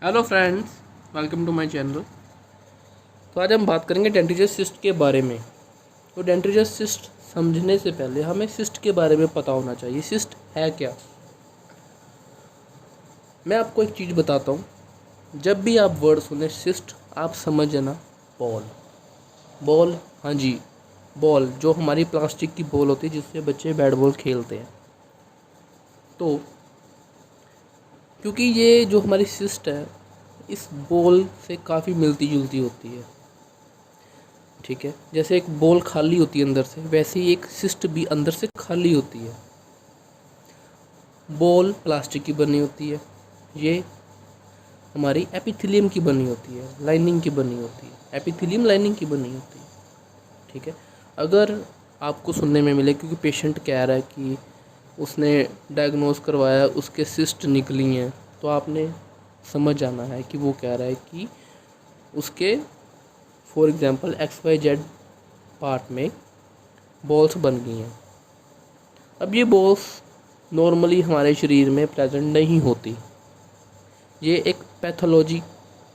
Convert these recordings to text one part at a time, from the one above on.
Hello friends, welcome to my channel. तो आज हम बात करेंगे डेंटिजर सिस्ट के बारे में। तो डेंटिजर सिस्ट समझने से पहले हमें सिस्ट के बारे में पता होना चाहिए। सिस्ट है क्या? मैं आपको एक चीज़ बताता हूँ। जब भी आप वर्ड सुने सिस्ट, आप समझ जाना बॉल। बॉल, हाँ जी, बॉल जो हमारी प्लास्टिक की बॉल होती है जिससे बच्चे बैट बॉल खेलते हैं। तो क्योंकि ये जो हमारी सिस्ट है इस बॉल से काफ़ी मिलती जुलती होती है, ठीक है। जैसे एक बॉल खाली होती है अंदर से, वैसे ही एक सिस्ट भी अंदर से खाली होती है। बॉल प्लास्टिक की बनी होती है, ये हमारी एपिथेलियम की बनी होती है, लाइनिंग की बनी होती है। एपिथेलियम लाइनिंग की बनी होती है, ठीक है। अगर आपको सुनने में मिले क्योंकि पेशेंट कह रहा है कि उसने डायग्नोज करवाया, उसके सिस्ट निकली हैं, तो आपने समझ जाना है कि वो कह रहा है कि उसके फॉर एग्ज़ाम्पल XYZ पार्ट में बॉल्स बन गई हैं। अब ये बॉल्स नॉर्मली हमारे शरीर में प्रेजेंट नहीं होती, ये एक पैथोलॉजी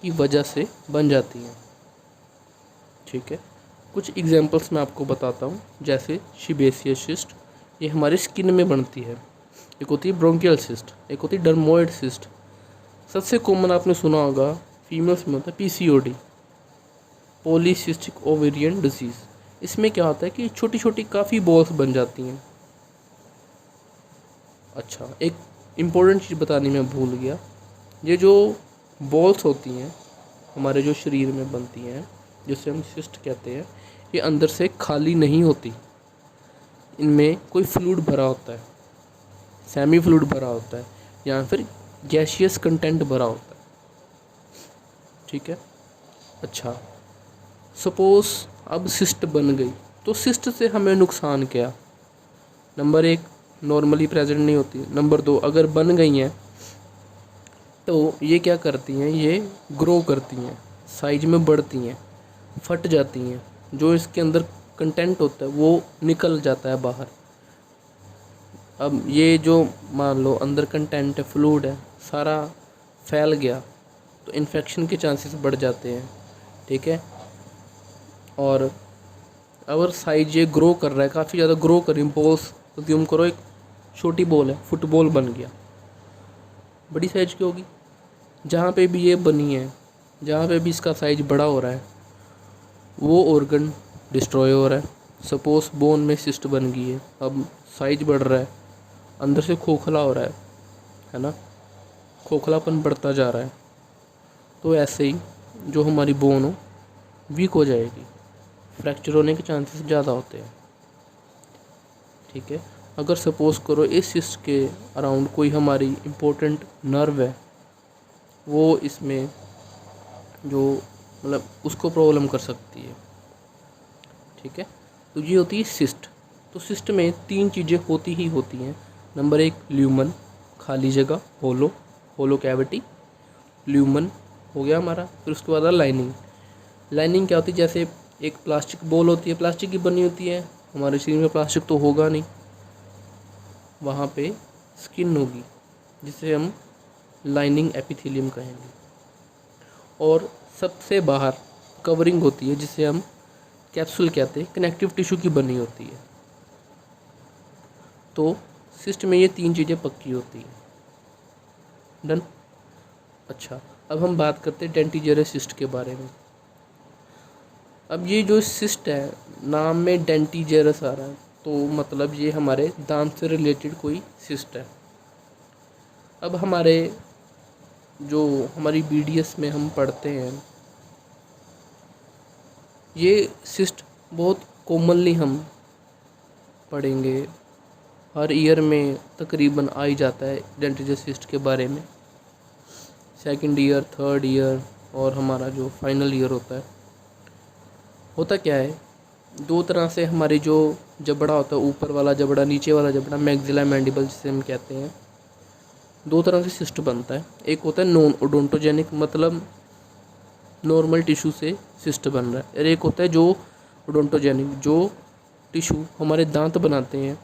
की वजह से बन जाती हैं, ठीक है। कुछ एग्जांपल्स मैं आपको बताता हूँ, जैसे शिबेसियस सिस्ट, ये हमारी स्किन में बनती है। एक होती है ब्रोंकियल सिस्ट, एक होती है डर्मोइड सिस्ट। सबसे कॉमन आपने सुना होगा फीमेल्स में होता है PCOD, पॉलीसिस्टिक ओवेरियन डिजीज़। इसमें क्या होता है कि छोटी छोटी काफ़ी बॉल्स बन जाती हैं। अच्छा, एक इम्पोर्टेंट चीज़ बतानी मैं भूल गया। ये जो बॉल्स होती हैं हमारे जो शरीर में बनती हैं, जिसे हम सिस्ट कहते हैं, ये अंदर से खाली नहीं होती। इनमें कोई फ्लूइड भरा होता है, सेमी फ्लूइड भरा होता है, या फिर गैसियस कंटेंट भरा होता है, ठीक है। अच्छा, सपोज़ अब सिस्ट बन गई, तो सिस्ट से हमें नुकसान क्या? नंबर 1, नॉर्मली प्रेजेंट नहीं होती। नंबर 2, अगर बन गई हैं तो ये क्या करती हैं, ये ग्रो करती हैं, साइज में बढ़ती हैं, फट जाती हैं। जो इसके अंदर कंटेंट होता है वो निकल जाता है बाहर। अब ये जो मान लो अंदर कंटेंट है, फ्लूइड है, सारा फैल गया तो इन्फेक्शन के चांसेस बढ़ जाते हैं, ठीक है। और अगर साइज ये ग्रो कर रहा है, काफ़ी ज़्यादा ग्रो कर रही है, बॉल्स अज्यूम करो एक छोटी बॉल है, फुटबॉल बन गया, बड़ी साइज की होगी। जहाँ पे भी ये बनी है, जहाँ पे भी इसका साइज बड़ा हो रहा है, वो ऑर्गन डिस्ट्रॉय हो रहा है। सपोज़ बोन में सिस्ट बन गई है, अब साइज बढ़ रहा है, अंदर से खोखला हो रहा है ना, खोखलापन बढ़ता जा रहा है, तो ऐसे ही जो हमारी बोन हो वीक हो जाएगी, फ्रैक्चर होने के चांसेस ज़्यादा होते हैं, ठीक है। अगर सपोज़ करो इस सिस्ट के अराउंड कोई हमारी इम्पोर्टेंट नर्व है, वो इसमें जो मतलब उसको प्रॉब्लम कर सकती है, ठीक है। तो ये होती है सिस्ट। तो सिस्ट में 3 चीज़ें होती ही होती हैं। नंबर 1, ल्यूमन, खाली जगह, होलो कैविटी, ल्यूमन हो गया हमारा। फिर उसके बाद लाइनिंग। लाइनिंग क्या होती है? जैसे एक प्लास्टिक बॉल होती है, प्लास्टिक की बनी होती है, हमारे शरीर में प्लास्टिक तो होगा नहीं, वहाँ पे स्किन होगी जिसे हम लाइनिंग एपिथेलियम कहेंगे। और सबसे बाहर कवरिंग होती है जिसे हम कैप्सूल कहते हैं, कनेक्टिव टिश्यू की बनी होती है। तो सिस्ट में ये 3 चीज़ें पक्की होती हैं। डन। अच्छा, अब हम बात करते हैं डेंटिजेरस सिस्ट के बारे में। अब ये जो सिस्ट है, नाम में डेंटिजेरस आ रहा है, तो मतलब ये हमारे दांत से रिलेटेड कोई सिस्ट है। अब हमारे जो हमारी BDS में हम पढ़ते हैं, ये सिस्ट बहुत कॉमनली हम पढ़ेंगे, हर ईयर में तकरीबन आ ही जाता है डेंटिजेरस सिस्ट के बारे में। सेकंड ईयर, थर्ड ईयर और हमारा जो फाइनल ईयर होता है। होता क्या है, 2 तरह से हमारी जो जबड़ा होता है, ऊपर वाला जबड़ा, नीचे वाला जबड़ा, मैक्सिला मैंडिबल जिसे हम कहते हैं, 2 तरह से सिस्ट बनता है। एक होता है नॉन ओडोंटोजेनिक, मतलब नॉर्मल टिश्यू से सिस्ट बन रहा है, और एक होता है जो ओडोंटोजेनिक, जो टिश्यू हमारे दांत बनाते हैं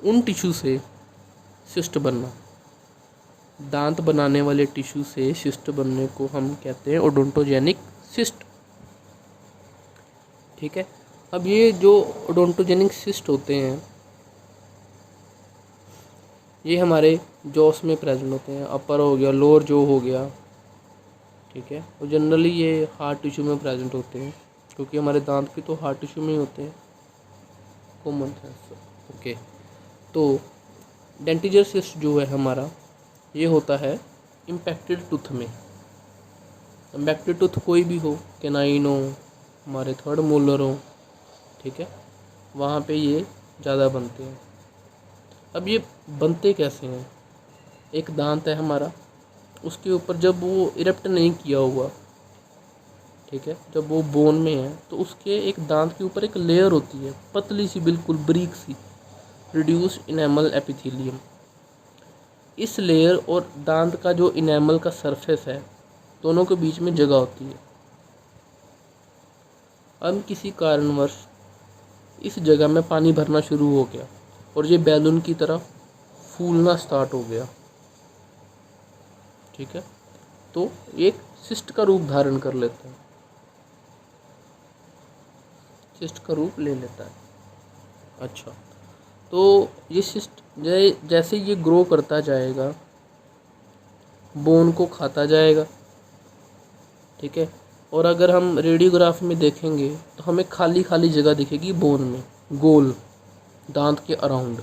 उन टिश्यू से सिस्ट बनना। दांत बनाने वाले टिश्यू से सिस्ट बनने को हम कहते हैं ओडोंटोजेनिक सिस्ट। ठीक है। अब ये जो ओडोंटोजेनिक सिस्ट होते हैं ये हमारे जॉस में प्रेजेंट होते हैं, अपर हो गया, लोअर जो हो गया। ठीक है। और जनरली ये हार्ट टिश्यू में प्रेजेंट होते हैं क्योंकि हमारे दांत भी तो हार्ट टिश्यू में ही होते हैं, कॉमन सेंस। ओके। तो डेंटिजर सिस्ट जो है हमारा ये होता है इम्पैक्टेड टूथ में। इम्पैक्टेड टूथ कोई भी हो, कैनाइन हो, हमारे थर्ड मोलर हो, ठीक है, वहाँ पे ये ज़्यादा बनते हैं। अब ये बनते कैसे हैं? एक दांत है हमारा, उसके ऊपर जब वो इरेप्ट नहीं किया हुआ, ठीक है, जब वो बोन में है तो उसके एक दांत के ऊपर एक लेयर होती है पतली सी, बिल्कुल ब्रीक सी, रिड्यूस्ड इनेमल एपिथेलियम। इस लेयर और दांत का जो इनेमल का सरफेस है दोनों के बीच में जगह होती है। अब किसी कारणवश इस जगह में पानी भरना शुरू हो गया और ये बैलून की तरह फूलना स्टार्ट हो गया। ठीक है। तो एक सिस्ट का रूप धारण कर लेता है, सिस्ट का रूप ले लेता है। अच्छा, तो ये सिस्ट जैसे ये ग्रो करता जाएगा बोन को खाता जाएगा। ठीक है। और अगर हम रेडियोग्राफ में देखेंगे तो हमें खाली खाली जगह दिखेगी बोन में, गोल दांत के अराउंड।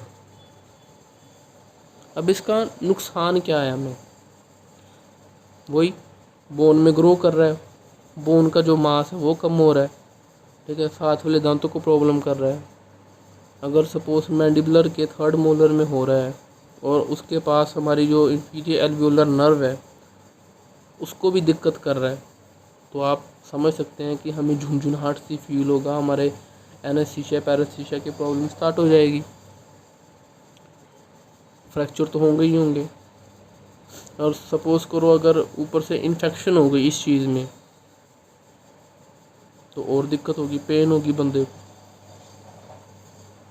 अब इसका नुकसान क्या है हमें? वही बोन में ग्रो कर रहा है, बोन का जो मास है वो कम हो रहा है। ठीक है। साथ वाले दांतों को प्रॉब्लम कर रहा है। अगर सपोज मैंडिबुलर के थर्ड मोलर में हो रहा है और उसके पास हमारी जो इंफीरियर एल्वियोलर नर्व है उसको भी दिक्कत कर रहा है, तो आप समझ सकते हैं कि हमें झुनझुनाहट सी फील होगा, हमारे एनेस्थीसिया पैरेस्थीसिया की प्रॉब्लम स्टार्ट हो जाएगी, फ्रैक्चर तो होंगे ही होंगे। और सपोज़ करो अगर ऊपर से इन्फेक्शन हो गई इस चीज़ में तो और दिक्कत होगी, पेन होगी बंदे को।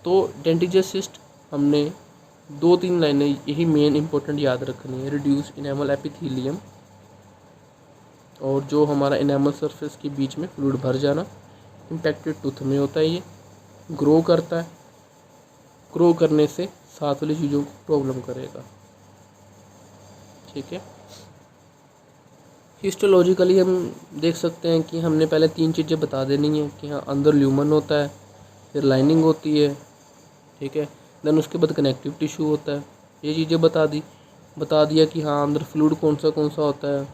तो डेंटिजर सिस्ट हमने 2-3 लाइनें यही मेन इंपॉर्टेंट याद रखनी है। रिड्यूस इनेमल एपिथेलियम और जो हमारा इनेमल सरफेस के बीच में फ्लूइड भर जाना। इम्पैक्टेड टूथ में होता है, ये ग्रो करता है, ग्रो करने से साथ वाली चीज़ों को प्रॉब्लम करेगा। ठीक है। हिस्टोलॉजिकली हम देख सकते हैं कि हमने पहले 3 चीज़ें बता देनी है कि हाँ अंदर ल्यूमन होता है, फिर लाइनिंग होती है, ठीक है, देन उसके बाद कनेक्टिव टिश्यू होता है। ये चीज़ें बता दिया कि हाँ अंदर फ्लूइड कौन सा होता है,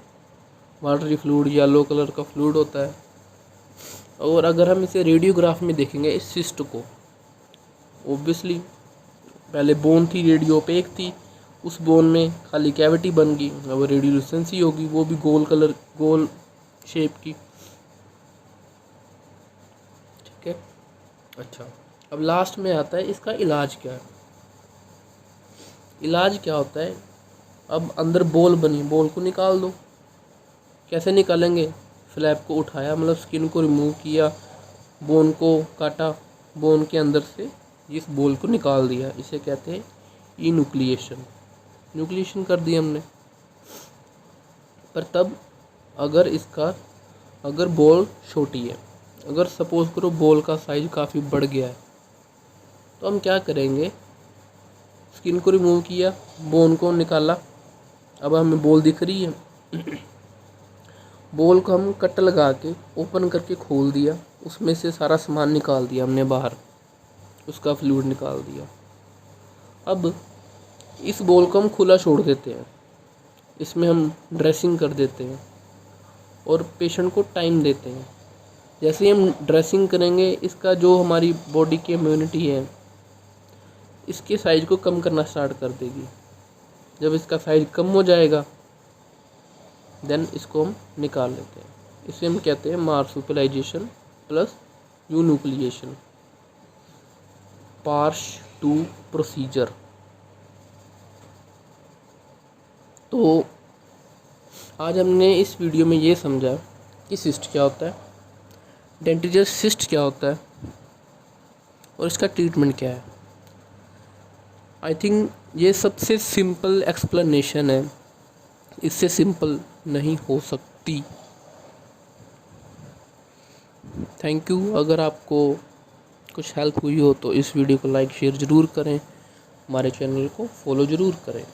वाटरी फ्लूइड, येलो कलर का फ्लूइड होता है। और अगर हम इसे रेडियोग्राफ में देखेंगे इस सिस्ट को, ओब्वियसली पहले बोन थी, रेडियो पे एक थी, उस बोन में खाली कैविटी बन गई, अब रेडियोल्यूसेंसी होगी, वो भी गोल शेप की। ठीक है। अच्छा, अब लास्ट में आता है इसका इलाज क्या है। इलाज क्या होता है? अब अंदर बोल बनी, बोल को निकाल दो। कैसे निकालेंगे? फ्लैप को उठाया, मतलब स्किन को रिमूव किया, बोन को काटा, बोन के अंदर से इस बोल को निकाल दिया। इसे कहते हैं इन्यूक्लिएशन। न्यूक्लिएशन कर दिया हमने। पर तब अगर बोल छोटी है, अगर सपोज करो बोल का साइज काफ़ी बढ़ गया है, तो हम क्या करेंगे? स्किन को रिमूव किया, बोन को निकाला, अब हमें बोल दिख रही है। बोल को हम कट लगा के ओपन करके खोल दिया, उसमें से सारा सामान निकाल दिया हमने बाहर, उसका फ्लूइड निकाल दिया। अब इस बोल को हम खुला छोड़ देते हैं, इसमें हम ड्रेसिंग कर देते हैं और पेशेंट को टाइम देते हैं। जैसे ही हम ड्रेसिंग करेंगे, इसका जो हमारी बॉडी की इम्यूनिटी है इसके साइज़ को कम करना स्टार्ट कर देगी। जब इसका साइज़ कम हो जाएगा देन इसको हम निकाल लेते हैं। इसे हम कहते हैं मार्सुपिलाइजेशन प्लस यून्यूक्लिएशन, पार्श 2 प्रोसीजर। तो आज हमने इस वीडियो में ये समझा कि सिस्ट क्या होता है, डेंटिजर सिस्ट क्या होता है और इसका ट्रीटमेंट क्या है। आई थिंक ये सबसे सिंपल एक्सप्लेनेशन है इससे सिंपल नहीं हो सकती। Thank you. अगर आपको कुछ हेल्प हुई हो तो इस वीडियो को लाइक शेयर ज़रूर करें, हमारे चैनल को फॉलो ज़रूर करें।